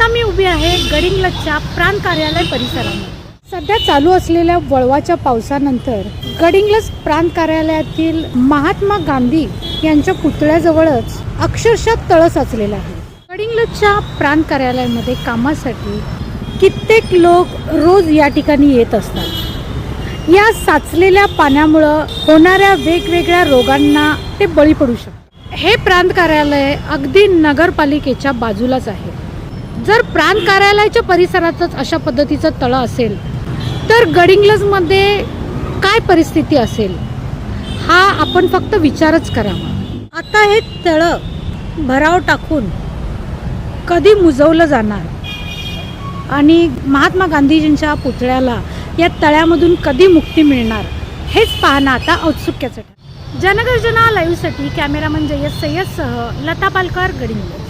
मी उभी आहे गडिंग्लजच्या प्रांत कार्यालय परिसरामध्ये। सध्या चालू असलेल्या वळवाच्या पावसानंतर गडिंग्लज प्रांत कार्यालयातील महात्मा गांधी यांच्या पुतळ्याजवळच अक्षरशः तळ साचलेलं आहे। गडिंग्लजच्या प्रांत कार्यालयामध्ये कामासाठी कित्येक लोक रोज या ठिकाणी येत असतात। या साचलेल्या पाण्यामुळे होणाऱ्या वेगवेगळ्या रोगांना ते बळी पडू शकतात। हे प्रांत कार्यालय अगदी नगरपालिकेच्या बाजूलाच आहे। जर प्रांत कार्यालयाच्या परिसरातच अशा पद्धतीचं तळ असेल तर गडिंग्लजमध्ये काय परिस्थिती असेल हा आपण फक्त विचारच करावा। आता हे तळ भराव टाकून कधी मुजवलं जाणार आणि महात्मा गांधीजींच्या पुतळ्याला या तळ्यामधून कधी मुक्ती मिळणार हेच पाहणं आता औत्सुक्याचं ठरलं। जनगर्जना लाईव्हसाठी कॅमेरामन जयस सय्यदसह लता पालकर, गडिंग्लज।